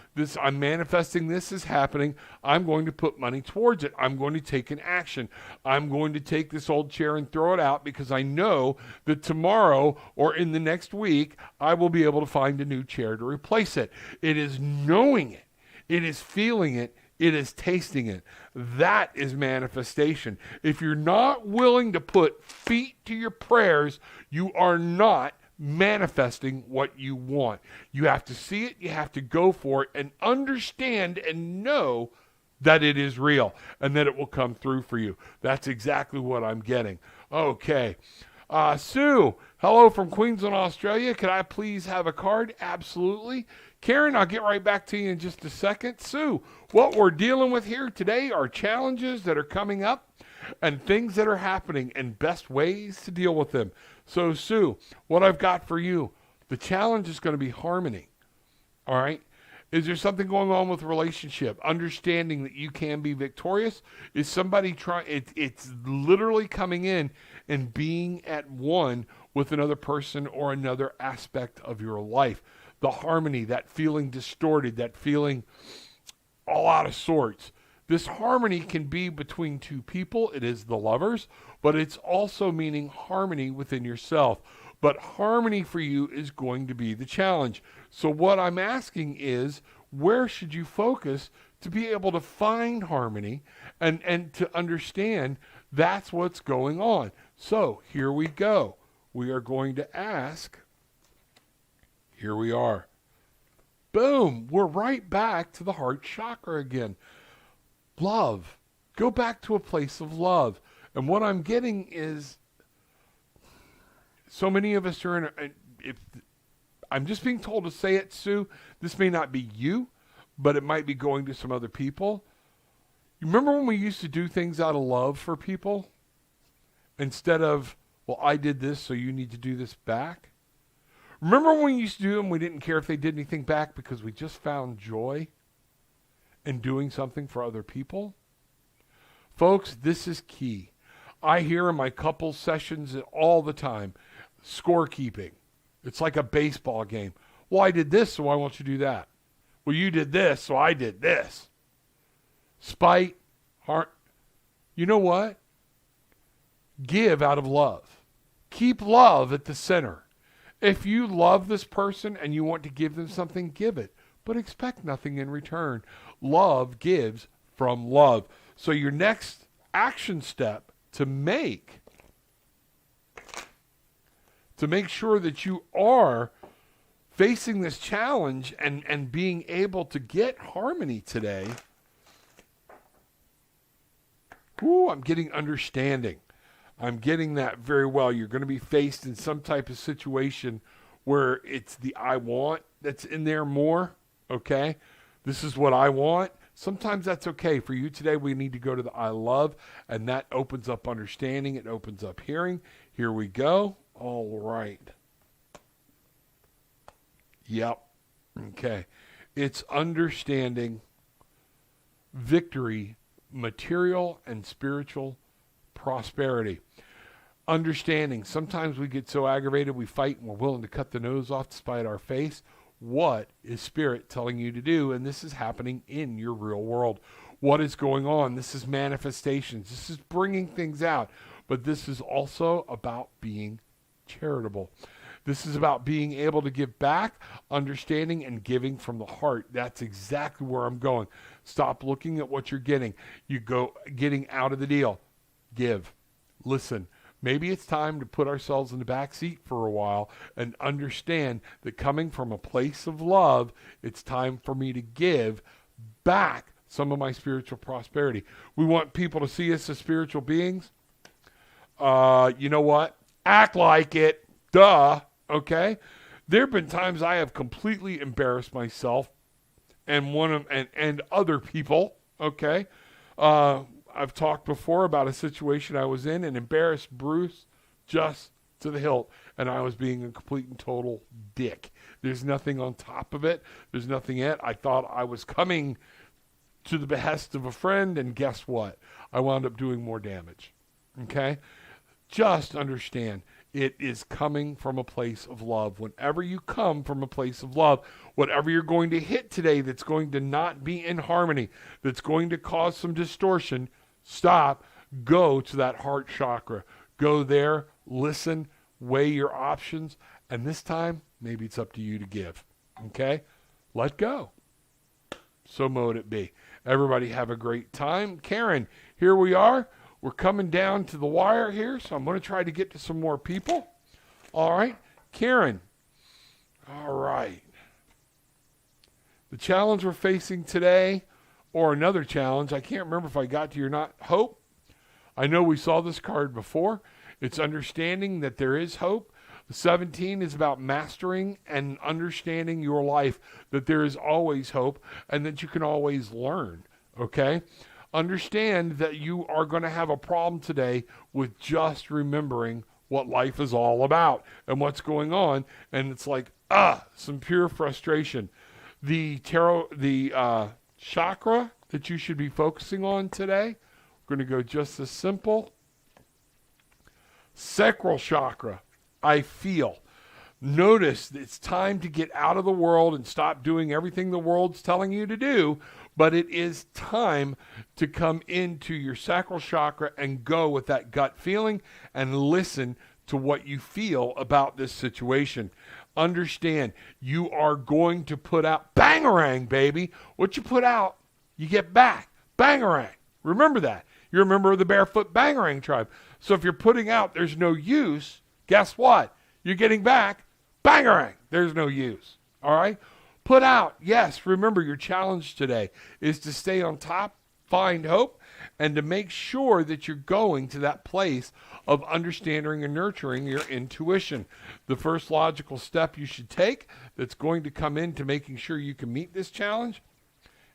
I'm manifesting this is happening. I'm going to put money towards it. I'm going to take an action. I'm going to take this old chair and throw it out because I know that tomorrow or in the next week, I will be able to find a new chair to replace it. It is knowing it. It is feeling it. It is tasting it. That is manifestation. If you're not willing to put feet to your prayers, you are not manifesting what you want. You have to see it, you have to go for it, and understand and know that it is real and that it will come through for you. That's exactly what I'm getting. Okay. Sue, hello from Queensland, Australia. Could I please have a card? Absolutely. Karen, I'll get right back to you in just a second. Sue, what we're dealing with here today are challenges that are coming up and things that are happening and best ways to deal with them. So, Sue, what I've got for you, the challenge is going to be harmony. All right? Is there something going on with relationship? Understanding that you can be victorious? Is somebody trying? It's literally coming in and being at one with another person or another aspect of your life. The harmony, that feeling distorted, that feeling all out of sorts. This harmony can be between two people. It is the lovers, but it's also meaning harmony within yourself. But harmony for you is going to be the challenge. So what I'm asking is, where should you focus to be able to find harmony and to understand that's what's going on? So here we go. We are going to ask, here we are. Boom, we're right back to the heart chakra again. Love. Go back to a place of love. And what I'm getting is, so many of us are if I'm just being told to say it, Sue, this may not be you, but it might be going to some other people. You remember when we used to do things out of love for people? Instead of, well, I did this, so you need to do this back? Remember when we used to do them, we didn't care if they did anything back because we just found joy in doing something for other people? Folks, this is key. I hear in my couples sessions all the time, scorekeeping. It's like a baseball game. Well, I did this, so I want you to do that. Well, you did this, so I did this. Spite, heart. You know what? Give out of love. Keep love at the center. If you love this person and you want to give them something, give it. But expect nothing in return. Love gives from love. So your next action step to make sure that you are facing this challenge and being able to get harmony today. Ooh, I'm getting understanding. I'm getting that very well. You're going to be faced in some type of situation where it's the I want that's in there more, okay? This is what I want. Sometimes that's okay. For you today, we need to go to the I love, and that opens up understanding. It opens up hearing. Here we go. All right. Yep. Okay. It's understanding victory, material and spiritual prosperity. Understanding. Sometimes we get so aggravated, we fight, and we're willing to cut the nose off to spite our face. What is Spirit telling you to do? And this is happening in your real world. What is going on? This is manifestations. This is bringing things out. But this is also about being charitable. This is about being able to give back, understanding, and giving from the heart. That's exactly where I'm going. Stop looking at what you're getting. You go getting out of the deal. Give. Listen. Maybe it's time to put ourselves in the back seat for a while and understand that coming from a place of love, it's time for me to give back some of my spiritual prosperity. We want people to see us as spiritual beings. You know what? Act like it. Duh. Okay? There have been times I have completely embarrassed myself and other people. Okay? I've talked before about a situation I was in and embarrassed Bruce just to the hilt, and I was being a complete and total dick. There's nothing on top of it. There's nothing yet. I thought I was coming to the behest of a friend, and guess what? I wound up doing more damage. Okay? Just understand, it is coming from a place of love. Whenever you come from a place of love, whatever you're going to hit today that's going to not be in harmony, that's going to cause some distortion, stop, go to that heart chakra. Go there, listen, weigh your options, and this time, maybe it's up to you to give. Okay? Let go. So mote it be. Everybody have a great time. Karen, here we are. We're coming down to the wire here, so I'm going to try to get to some more people. All right. Karen. All right. The challenge we're facing today, or another challenge, I can't remember if I got to you or not. Hope. I know we saw this card before. It's understanding that there is hope. 17 is about mastering and understanding your life, that there is always hope and that you can always learn, okay? Understand that you are going to have a problem today with just remembering what life is all about and what's going on, and it's like, some pure frustration. The chakra that you should be focusing on today, we're going to go just as simple. Sacral Chakra. I feel. Notice that it's time to get out of the world and stop doing everything the world's telling you to do, but it is time to come into your sacral chakra and go with that gut feeling and listen to what you feel about this situation. Understand, you are going to put out bangarang, baby. What you put out, you get back. Bangarang. Remember that. You're a member of the Barefoot Bangarang tribe. So if you're putting out there's no use, guess what? You're getting back bangarang. There's no use. All right? Put out. Yes, remember your challenge today is to stay on top, find hope, and to make sure that you're going to that place of understanding and nurturing your intuition. The first logical step you should take that's going to come into making sure you can meet this challenge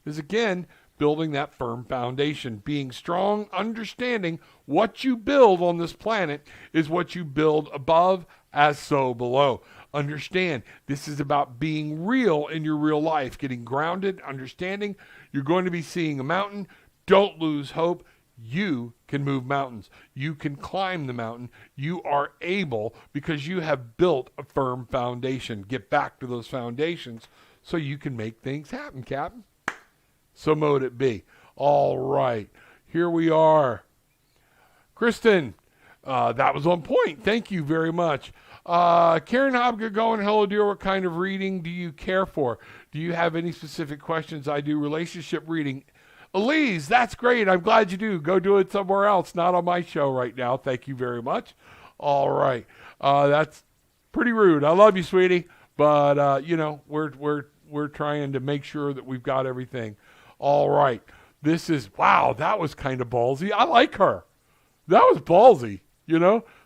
is, again, building that firm foundation. Being strong, understanding what you build on this planet is what you build above as so below. Understand, this is about being real in your real life, getting grounded, understanding you're going to be seeing a mountain. Don't lose hope. You can move mountains. You can climb the mountain. You are able because you have built a firm foundation. Get back to those foundations so you can make things happen, Captain. So mote it be. All right. Here we are. Kristen, that was on point. Thank you very much. Karen Hobgood going, hello dear, what kind of reading do you care for? Do you have any specific questions? I do relationship reading. Elise, that's great. I'm glad you do. Go do it somewhere else, not on my show right now. Thank you very much. All right. That's pretty rude. I love you, sweetie. But, we're trying to make sure that we've got everything. All right. This is, wow, that was kind of ballsy. I like her. That was ballsy,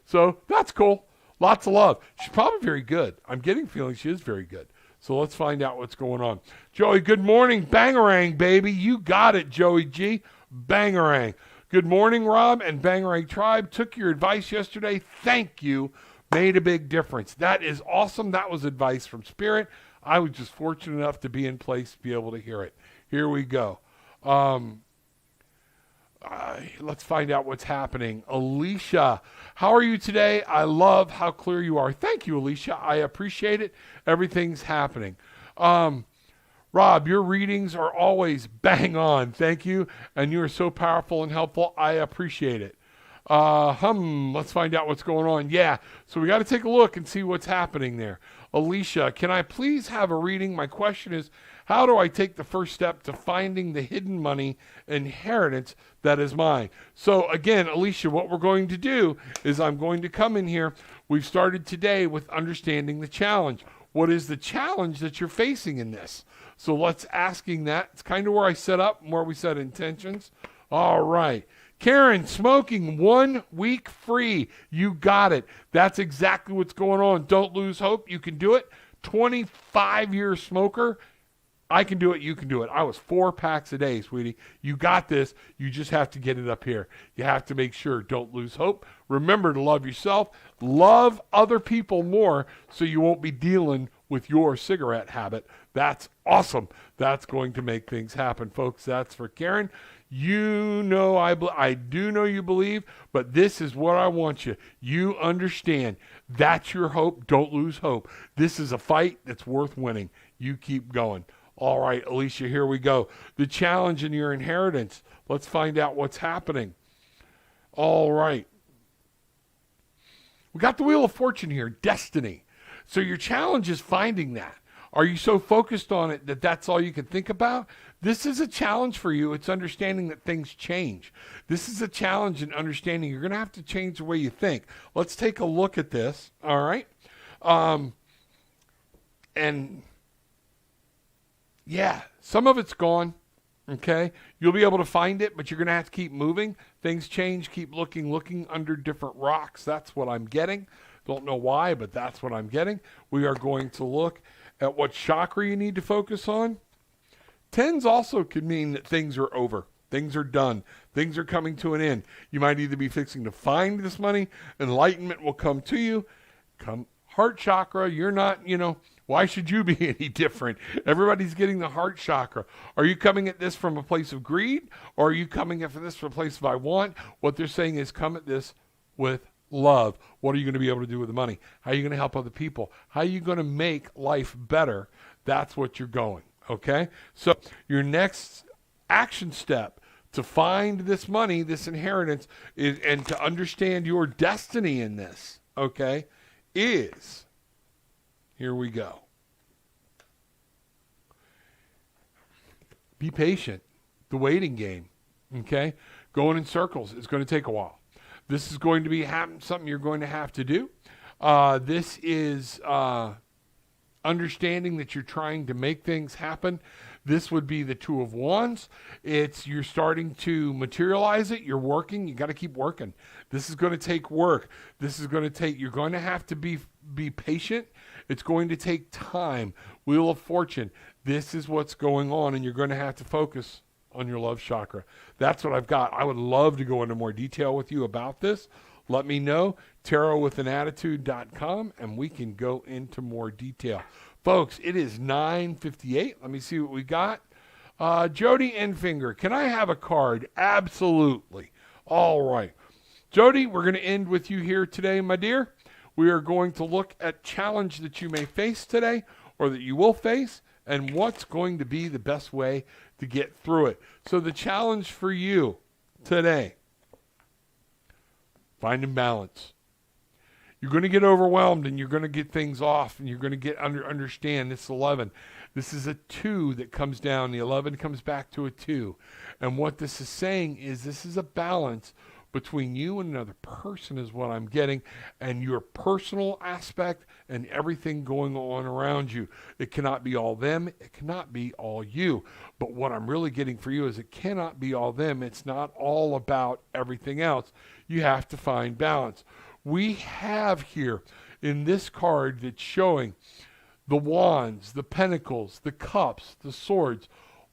So that's cool. Lots of love. She's probably very good. I'm getting feeling she is very good. So let's find out what's going on. Joey, good morning. Bangarang, baby. You got it, Joey G. Bangarang. Good morning, Rob and Bangarang Tribe. Took your advice yesterday. Thank you. Made a big difference. That is awesome. That was advice from Spirit. I was just fortunate enough to be in place to be able to hear it. Here we go. Let's find out what's happening. Alicia, how are you today? I love how clear you are. Thank you, Alicia. I appreciate it. Everything's happening. Rob, your readings are always bang on. Thank you. And you are so powerful and helpful. I appreciate it. Let's find out what's going on. Yeah, so we got to take a look and see what's happening there. Alicia, can I please have a reading? My question is, how do I take the first step to finding the hidden money inheritance that is mine? So again, Alicia, what we're going to do is I'm going to come in here. We've started today with understanding the challenge. What is the challenge that you're facing in this? So let's asking that. It's kind of where I set up and where we set intentions. All right. Karen, smoking 1 week free. You got it. That's exactly what's going on. Don't lose hope. You can do it. 25-year smoker. I can do it. You can do it. I was 4 packs a day, sweetie. You got this. You just have to get it up here. You have to make sure. Don't lose hope. Remember to love yourself. Love other people more so you won't be dealing with your cigarette habit. That's awesome. That's going to make things happen, folks. That's for Karen. You know, I do know you believe, but this is what I want you. You understand. That's your hope. Don't lose hope. This is a fight that's worth winning. You keep going. All right, Alicia, here we go. The challenge in your inheritance. Let's find out what's happening. All right. We got the Wheel of Fortune here, destiny. So your challenge is finding that. Are you so focused on it that that's all you can think about? This is a challenge for you. It's understanding that things change. This is a challenge in understanding you're going to have to change the way you think. Let's take a look at this, all right? And yeah, some of it's gone, okay? You'll be able to find it, but you're going to have to keep moving. Things change. Keep looking under different rocks. That's what I'm getting. Don't know why, but that's what I'm getting. We are going to look at what chakra you need to focus on. 10s also could mean that things are over. Things are done. Things are coming to an end. You might either be fixing to find this money. Enlightenment will come to you. Heart chakra, you're not, why should you be any different? Everybody's getting the heart chakra. Are you coming at this from a place of greed? Or are you coming at this from a place of I want? What they're saying is come at this with love. What are you going to be able to do with the money? How are you going to help other people? How are you going to make life better? That's what you're going, okay? So your next action step to find this money, this inheritance, is, and to understand your destiny in this, okay, is, here we go. Be patient. The waiting game, okay? Going in circles is going to take a while. This is going to be something you're going to have to do. This is understanding that you're trying to make things happen. This would be the Two of Wands. You're starting to materialize it. You're working. You got to keep working. This is going to take work. You're going to have to be patient. It's going to take time. Wheel of Fortune. This is what's going on, and you're going to have to focus on your love chakra. That's what I've got. I would love to go into more detail with you about this. Let me know, tarotwithanattitude.com, and we can go into more detail. Folks, it is 9:58. Let me see what we got. Jody Enfinger, can I have a card? Absolutely. All right. Jody, we're going to end with you here today, my dear. We are going to look at challenge that you may face today or that you will face and what's going to be the best way to get through it. So the challenge for you today, finding balance. You're going to get overwhelmed and you're going to get things off and you're going to get understand this 11. This is a 2 that comes down. The 11 comes back to a 2. And what this is saying is this is a balance between you and another person is what I'm getting, and your personal aspect and everything going on around you. It cannot be all them. It cannot be all you. But what I'm really getting for you is it cannot be all them. It's not all about everything else. You have to find balance. We have here in this card that's showing the wands, the pentacles, the cups, the swords.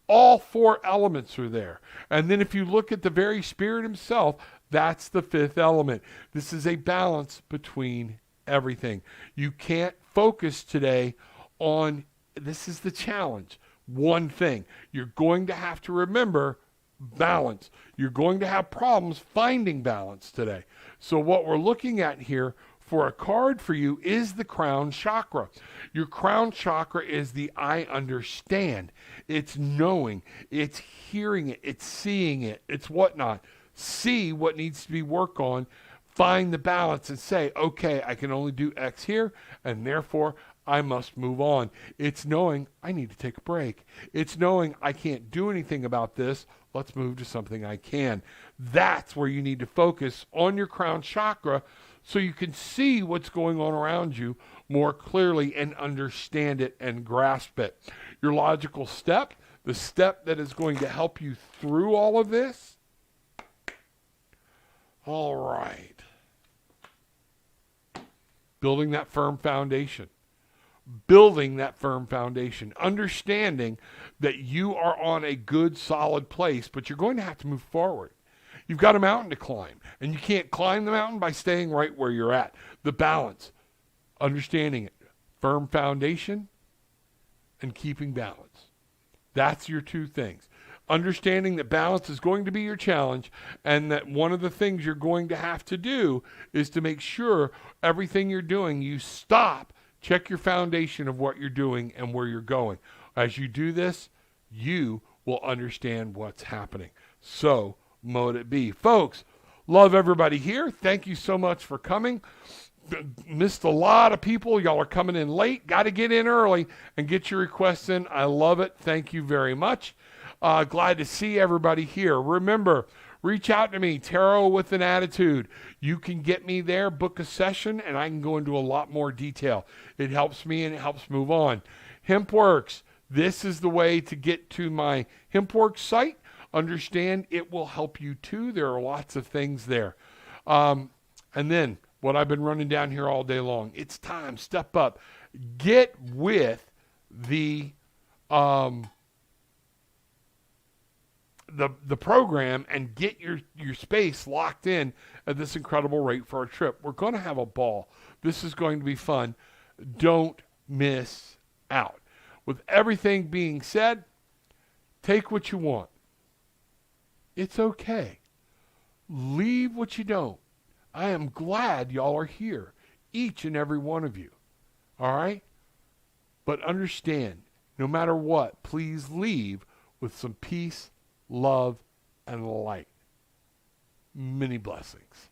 All 4 elements are there. And then if you look at the very spirit himself, that's the 5th element. This is a balance between everything. You can't focus today on, this is the challenge, one thing. You're going to have to remember balance. You're going to have problems finding balance today. So what we're looking at here for a card for you is the Crown Chakra. Your Crown Chakra is the I understand. It's knowing, it's hearing it, it's seeing it, it's whatnot. See what needs to be worked on, find the balance and say, okay, I can only do X here, and therefore I must move on. It's knowing I need to take a break. It's knowing I can't do anything about this. Let's move to something I can. That's where you need to focus on your Crown Chakra so you can see what's going on around you more clearly and understand it and grasp it. Your logical step, the step that is going to help you through all of this. All right. Building that firm foundation. Building that firm foundation. Understanding that you are on a good, solid place, but you're going to have to move forward. You've got a mountain to climb, and you can't climb the mountain by staying right where you're at. The balance. Understanding it. Firm foundation and keeping balance. That's your 2 things. Understanding that balance is going to be your challenge, and that one of the things you're going to have to do is to make sure everything you're doing, you stop, check your foundation of what you're doing and where you're going. As you do this, you will understand what's happening. So, mote it be. Folks, love everybody here. Thank you so much for coming. Missed a lot of people. Y'all are coming in late. Got to get in early and get your requests in. I love it. Thank you very much. Glad to see everybody here. Remember, reach out to me, Tarot with an Attitude. You can get me there, book a session, and I can go into a lot more detail. It helps me and it helps move on. HempWorks. This is the way to get to my HempWorks site. Understand it will help you too. There are lots of things there. And then what I've been running down here all day long. It's time. Step up. Get with the program and get your space locked in at this incredible rate for our trip. We're going to have a ball. This is going to be fun. Don't miss out. With everything being said, take what you want. It's okay. Leave what you don't. I am glad y'all are here, each and every one of you. All right? But understand, no matter what, please leave with some peace, love, and light. Many blessings.